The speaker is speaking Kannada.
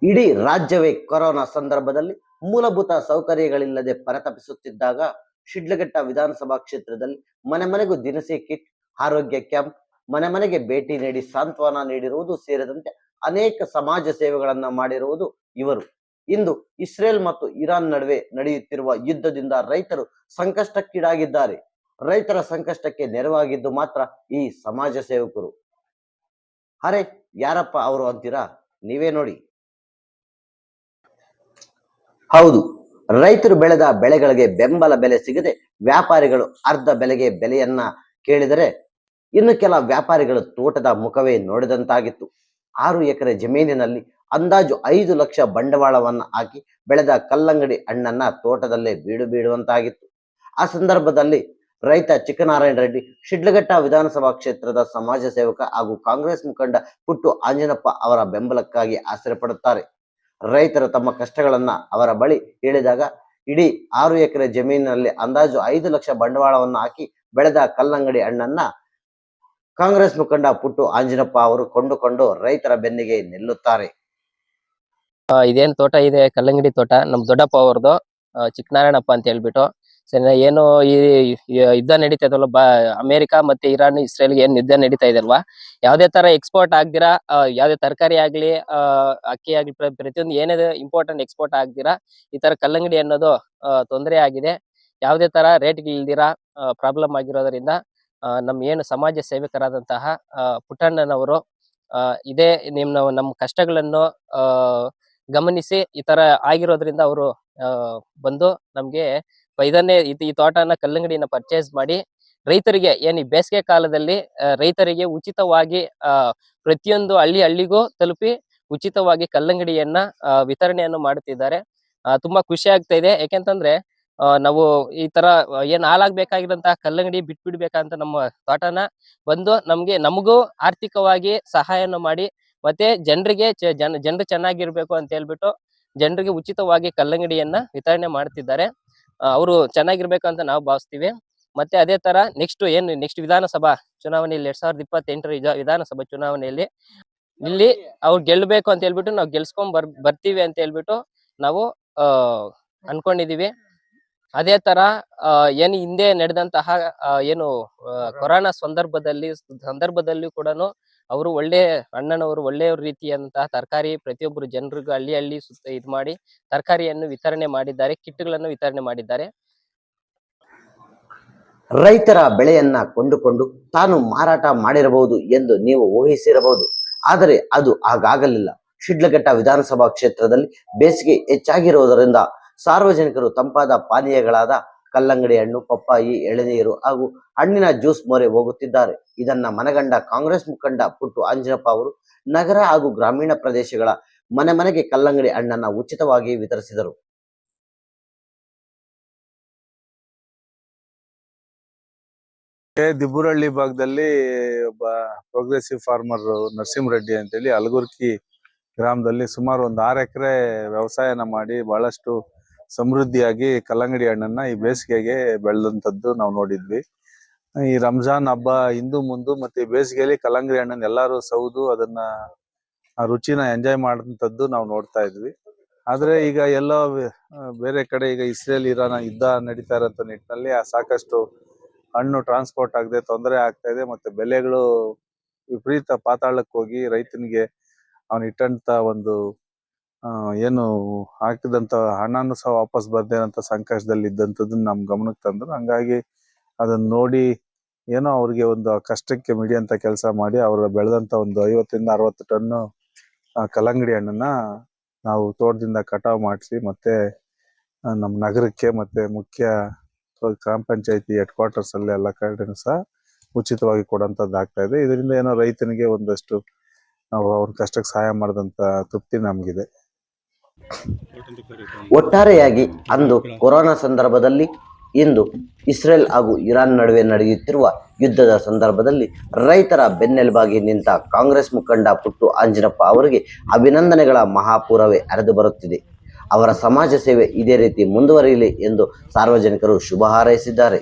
ಇಡೀ ರಾಜ್ಯವೇ ಕೊರೋನಾ ಸಂದರ್ಭದಲ್ಲಿ ಮೂಲಭೂತ ಸೌಕರ್ಯಗಳಿಲ್ಲದೆ ಪರಿತಪಿಸುತ್ತಿದ್ದಾಗ ಶಿಡ್ಲಘಟ್ಟ ವಿಧಾನಸಭಾ ಕ್ಷೇತ್ರದಲ್ಲಿ ಮನೆ ಮನೆಗೂ ದಿನಸಿ ಕಿಟ್, ಆರೋಗ್ಯ ಕ್ಯಾಂಪ್, ಮನೆ ಮನೆಗೆ ಭೇಟಿ ನೀಡಿ ಸಾಂತ್ವನ ನೀಡಿರುವುದು ಸೇರಿದಂತೆ ಅನೇಕ ಸಮಾಜ ಸೇವೆಗಳನ್ನ ಮಾಡಿರುವುದು ಇವರು. ಇಂದು ಇಸ್ರೇಲ್ ಮತ್ತು ಇರಾನ್ ನಡುವೆ ನಡೆಯುತ್ತಿರುವ ಯುದ್ಧದಿಂದ ರೈತರು ಸಂಕಷ್ಟಕ್ಕೀಡಾಗಿದ್ದಾರೆ. ರೈತರ ಸಂಕಷ್ಟಕ್ಕೆ ನೆರವಾಗಿದ್ದು ಮಾತ್ರ ಈ ಸಮಾಜ ಸೇವಕರು. ಅರೆ, ಯಾರಪ್ಪ ಅವರು ಅಂತೀರಾ? ನೀವೇ ನೋಡಿ. ಹೌದು, ರೈತರು ಬೆಳೆದ ಬೆಳೆಗಳಿಗೆ ಬೆಂಬಲ ಬೆಲೆ ಸಿಗದೆ ವ್ಯಾಪಾರಿಗಳು ಅರ್ಧ ಬೆಲೆಗೆ ಬೆಲೆಯನ್ನ ಕೇಳಿದರೆ ಇನ್ನು ಕೆಲ ವ್ಯಾಪಾರಿಗಳು ತೋಟದ ಮುಖವೇ ನೋಡಿದಂತಾಗಿತ್ತು. 6 ಎಕರೆ ಜಮೀನಿನಲ್ಲಿ ಅಂದಾಜು 5 ಲಕ್ಷ ಬಂಡವಾಳವನ್ನ ಹಾಕಿ ಬೆಳೆದ ಕಲ್ಲಂಗಡಿ ಹಣ್ಣನ್ನ ತೋಟದಲ್ಲೇ ಬೀಡುವಂತಾಗಿತ್ತು. ಆ ಸಂದರ್ಭದಲ್ಲಿ ರೈತ ಚಿಕ್ಕನಾರಾಯಣ ರೆಡ್ಡಿ ಶಿಡ್ಲಘಟ್ಟ ವಿಧಾನಸಭಾ ಕ್ಷೇತ್ರದ ಸಮಾಜ ಸೇವಕ ಹಾಗೂ ಕಾಂಗ್ರೆಸ್ ಮುಖಂಡ ಪುಟ್ಟು ಆಂಜನಪ್ಪ ಅವರ ಬೆಂಬಲಕ್ಕಾಗಿ ಆಸರೆ ಪಡುತ್ತಾರೆ. ರೈತರು ತಮ್ಮ ಕಷ್ಟಗಳನ್ನ ಅವರ ಬಳಿ ಹೇಳಿದಾಗ ಇಡೀ 6 ಎಕರೆ ಜಮೀನಿನಲ್ಲಿ ಅಂದಾಜು 5 ಲಕ್ಷ ಬಂಡವಾಳವನ್ನು ಹಾಕಿ ಬೆಳೆದ ಕಲ್ಲಂಗಡಿ ಹಣ್ಣನ್ನ ಕಾಂಗ್ರೆಸ್ ಮುಖಂಡ ಪುಟ್ಟು ಆಂಜನಪ್ಪ ಅವರು ಕೊಂಡುಕೊಂಡು ರೈತರ ಬೆನ್ನಿಗೆ ನಿಲ್ಲುತ್ತಾರೆ. ಇದೇನ್ ತೋಟ ಇದೆ, ಕಲ್ಲಂಗಡಿ ತೋಟ ನಮ್ ದೊಡ್ಡಪ್ಪ ಅವ್ರದ್ದು, ಚಿಕ್ಕನಾರಾಯಣಪ್ಪ ಅಂತ ಹೇಳ್ಬಿಟ್ಟು. ಸರಿ, ಏನು ಈ ಯುದ್ಧ ನಡೀತಾ ಇದಲ್ವ, ಅಮೆರಿಕ ಮತ್ತೆ ಇರಾನ್ ಇಸ್ರೇಲ್ಗೆ ಏನ್ ಯುದ್ಧ ನಡೀತಾ ಇದೆ ಅಲ್ವಾ, ಯಾವ್ದೇ ತರ ಎಕ್ಸ್ಪೋರ್ಟ್ ಆಗ್ದಿರಾ, ಯಾವ್ದೇ ತರಕಾರಿ ಆಗ್ಲಿ, ಅಕ್ಕಿ ಆಗ್ಲಿ, ಪ್ರತಿಯೊಂದು ಏನಿದೆ ಇಂಪೋರ್ಟೆಂಟ್ ಎಕ್ಸ್ಪೋರ್ಟ್ ಆಗ್ದಿರಾ ಈ ತರ ಕಲ್ಲಂಗಡಿ ಅನ್ನೋದು ತೊಂದರೆ ಆಗಿದೆ. ಯಾವ್ದೇ ತರ ರೇಟ್ ಇಲ್ದಿರಾ ಪ್ರಾಬ್ಲಮ್ ಆಗಿರೋದ್ರಿಂದ ನಮ್ ಏನು ಸಮಾಜ ಸೇವಕರಾದಂತಹ ಪುಟ್ಟಣ್ಣನವರು ಇದೇ ನಮ್ಮ ಕಷ್ಟಗಳನ್ನು ಗಮನಿಸಿ ಈ ತರ ಆಗಿರೋದ್ರಿಂದ ಅವರು ಬಂದು ನಮ್ಗೆ ಇದನ್ನೇ ಈ ತೋಟನ ಕಲ್ಲಂಗಡಿನ ಪರ್ಚೇಸ್ ಮಾಡಿ ರೈತರಿಗೆ ಏನು ಈ ಬೇಸಿಗೆ ಕಾಲದಲ್ಲಿ ರೈತರಿಗೆ ಉಚಿತವಾಗಿ ಪ್ರತಿಯೊಂದು ಹಳ್ಳಿಗೂ ತಲುಪಿ ಉಚಿತವಾಗಿ ಕಲ್ಲಂಗಡಿಯನ್ನ ವಿತರಣೆಯನ್ನು ಮಾಡುತ್ತಿದ್ದಾರೆ. ತುಂಬಾ ಖುಷಿ ಆಗ್ತಾ ಇದೆ. ಯಾಕೆಂತಂದ್ರೆ ನಾವು ಈ ತರ ಏನ್ ಹಾಳಾಗ್ಬೇಕಾಗಿರಂತಹ ಕಲ್ಲಂಗಡಿ ಬಿಟ್ಬಿಡ್ಬೇಕಂತ ನಮ್ಮ ತೋಟನ ಬಂದು ನಮಗೂ ಆರ್ಥಿಕವಾಗಿ ಸಹಾಯನ ಮಾಡಿ, ಮತ್ತೆ ಜನರಿಗೆ ಜನರು ಚೆನ್ನಾಗಿರ್ಬೇಕು ಅಂತ ಹೇಳ್ಬಿಟ್ಟು ಜನರಿಗೆ ಉಚಿತವಾಗಿ ಕಲ್ಲಂಗಡಿಯನ್ನ ವಿತರಣೆ ಮಾಡ್ತಿದ್ದಾರೆ. ಅವರು ಚೆನ್ನಾಗಿರ್ಬೇಕು ಅಂತ ನಾವು ಭಾವಿಸ್ತೀವಿ. ಮತ್ತೆ ಅದೇ ತರ ನೆಕ್ಸ್ಟ್ ವಿಧಾನಸಭಾ ಚುನಾವಣೆಯಲ್ಲಿ 2028 ವಿಧಾನಸಭಾ ಚುನಾವಣೆಯಲ್ಲಿ ಇಲ್ಲಿ ಅವ್ರು ಗೆಲ್ಬೇಕು ಅಂತ ಹೇಳ್ಬಿಟ್ಟು ನಾವು ಗೆಲ್ಸ್ಕೊಂಡ್ ಬರ್ತೀವಿ ಅಂತ ಹೇಳ್ಬಿಟ್ಟು ನಾವು ಅನ್ಕೊಂಡಿದೀವಿ. ಅದೇ ತರ ಏನು ಹಿಂದೆ ನಡೆದಂತಹ ಏನು ಕೊರೋನಾ ಸಂದರ್ಭದಲ್ಲಿ ಕೂಡ ಅವರು ಅಣ್ಣನವರು ಒಳ್ಳೆಯ ರೀತಿಯಂತಹ ತರಕಾರಿ ಪ್ರತಿಯೊಬ್ಬರು ಜನರಿಗೂ ಹಳ್ಳಿ ಸುತ್ತ ಇದು ಮಾಡಿ ತರಕಾರಿಯನ್ನು ವಿತರಣೆ ಮಾಡಿದ್ದಾರೆ, ಕಿಟ್ಗಳನ್ನು ವಿತರಣೆ ಮಾಡಿದ್ದಾರೆ. ರೈತರ ಬೆಳೆಯನ್ನ ಕೊಂಡುಕೊಂಡು ತಾನು ಮಾರಾಟ ಮಾಡಿರಬಹುದು ಎಂದು ನೀವು ಊಹಿಸಿರಬಹುದು, ಆದರೆ ಅದು ಹಾಗಾಗಲಿಲ್ಲ. ಶಿಡ್ಲಘಟ್ಟ ವಿಧಾನಸಭಾ ಕ್ಷೇತ್ರದಲ್ಲಿ ಬೇಸಿಗೆ ಹೆಚ್ಚಾಗಿರುವುದರಿಂದ ಸಾರ್ವಜನಿಕರು ತಂಪಾದ ಪಾನೀಯಗಳಾದ ಕಲ್ಲಂಗಡಿ ಹಣ್ಣು, ಪಪ್ಪಾಯಿ, ಎಳನೀರು ಹಾಗೂ ಹಣ್ಣಿನ ಜ್ಯೂಸ್ ಮೊರೆ ಹೋಗುತ್ತಿದ್ದಾರೆ. ಇದನ್ನ ಮನಗಂಡ ಕಾಂಗ್ರೆಸ್ ಮುಖಂಡ ಪುಟ್ಟು ಆಂಜನಪ್ಪ ಅವರು ನಗರ ಹಾಗೂ ಗ್ರಾಮೀಣ ಪ್ರದೇಶಗಳ ಮನೆ ಮನೆಗೆ ಕಲ್ಲಂಗಡಿ ಹಣ್ಣನ್ನ ಉಚಿತವಾಗಿ ವಿತರಿಸಿದರು. ದಿಬ್ಬುರಹಳ್ಳಿ ಭಾಗದಲ್ಲಿ ಒಬ್ಬ ಪ್ರೋಗ್ರೆಸಿವ್ ಫಾರ್ಮರ್ ನರಸಿಂಹರೆಡ್ಡಿ ಅಂತೇಳಿ ಅಲಗುರ್ಕಿ ಗ್ರಾಮದಲ್ಲಿ ಸುಮಾರು ಒಂದು 6 ಎಕರೆ ವ್ಯವಸಾಯನ ಮಾಡಿ ಬಹಳಷ್ಟು ಸಮೃದ್ಧಿಯಾಗಿ ಕಲ್ಲಂಗಡಿ ಹಣ್ಣನ್ನ ಈ ಬೇಸಿಗೆಗೆ ಬೆಳೆದಂಥದ್ದು ನಾವು ನೋಡಿದ್ವಿ. ಈ ರಂಜಾನ್ ಹಬ್ಬ ಹಿಂದು ಮುಂದು ಮತ್ತೆ ಈ ಬೇಸಿಗೆಯಲ್ಲಿ ಕಲ್ಲಂಗಡಿ ಹಣ್ಣನ್ನ ಎಲ್ಲರೂ ಸೌದು ಅದನ್ನ ಆ ರುಚಿನ ಎಂಜಾಯ್ ಮಾಡಿದಂಥದ್ದು ನಾವು ನೋಡ್ತಾ ಇದ್ವಿ. ಆದ್ರೆ ಈಗ ಎಲ್ಲೋ ಬೇರೆ ಕಡೆ ಈಗ ಇಸ್ರೇಲ್ ಇರಾನ್ ಯುದ್ಧ ನಡೀತಾ ಇರೋಂಥ ನಿಟ್ಟಿನಲ್ಲಿ ಸಾಕಷ್ಟು ಹಣ್ಣು ಟ್ರಾನ್ಸ್ಪೋರ್ಟ್ ಆಗದೆ ತೊಂದರೆ ಆಗ್ತಾ ಇದೆ. ಮತ್ತೆ ಬೆಲೆಗಳು ವಿಪರೀತ ಪಾತಾಳಕ್ಕೆ ಹೋಗಿ ರೈತನಿಗೆ ಅವನು ಇಟ್ಟಂತ ಒಂದು ಏನು ಹಾಕಿದಂತ ಹಣನು ಸಹ ವಾಪಸ್ ಬರ್ದೇ ಅಂತ ಸಂಕಷ್ಟದಲ್ಲಿ ಇದ್ದಂಥದ್ದನ್ನ ನಮ್ ಗಮನಕ್ಕೆ ತಂದ್ರು. ಹಂಗಾಗಿ ಅದನ್ನ ನೋಡಿ ಏನೋ ಅವ್ರಿಗೆ ಒಂದು ಕಷ್ಟಕ್ಕೆ ಮಿಡಿಯಂತ ಕೆಲಸ ಮಾಡಿ ಅವ್ರ ಬೆಳೆದಂತ ಒಂದು 50 ಇಂದ 60 ಟನ್ ಕಲ್ಲಂಗಡಿ ಹಣ್ಣನ್ನ ನಾವು ತೋಟದಿಂದ ಕಟಾವ್ ಮಾಡಿಸಿ ಮತ್ತೆ ನಮ್ಮ ನಗರಕ್ಕೆ ಮತ್ತೆ ಮುಖ್ಯ ಗ್ರಾಮ ಪಂಚಾಯತಿ ಹೆಡ್ ಕ್ವಾರ್ಟರ್ಸ್ ಅಲ್ಲಿ ಎಲ್ಲ ಕಡೆನೂ ಸಹ ಉಚಿತವಾಗಿ ಕೊಡುವಂತದ್ದು ಆಗ್ತಾ ಇದೆ. ಇದರಿಂದ ಏನೋ ರೈತನಿಗೆ ಒಂದಷ್ಟು ನಾವು ಅವ್ರ ಕಷ್ಟಕ್ಕೆ ಸಹಾಯ ಮಾಡಿದಂತ ತೃಪ್ತಿ ನಮಗಿದೆ. ಒಟ್ಟಾರೆಯಾಗಿ ಅಂದು ಕೊರೋನಾ ಸಂದರ್ಭದಲ್ಲಿ, ಇಂದು ಇಸ್ರೇಲ್ ಹಾಗೂ ಇರಾನ್ ನಡುವೆ ನಡೆಯುತ್ತಿರುವ ಯುದ್ಧದ ಸಂದರ್ಭದಲ್ಲಿ ರೈತರ ಬೆನ್ನೆಲುಬಾಗಿ ನಿಂತ ಕಾಂಗ್ರೆಸ್ ಮುಖಂಡ ಪುಟ್ಟು ಆಂಜನಪ್ಪ ಅವರಿಗೆ ಅಭಿನಂದನೆಗಳ ಮಹಾಪೂರವೇ ಹರಿದು ಬರುತ್ತಿದೆ. ಅವರ ಸಮಾಜ ಸೇವೆ ಇದೇ ರೀತಿ ಮುಂದುವರಿಯಲಿ ಎಂದು ಸಾರ್ವಜನಿಕರು ಶುಭ ಹಾರೈಸಿದ್ದಾರೆ.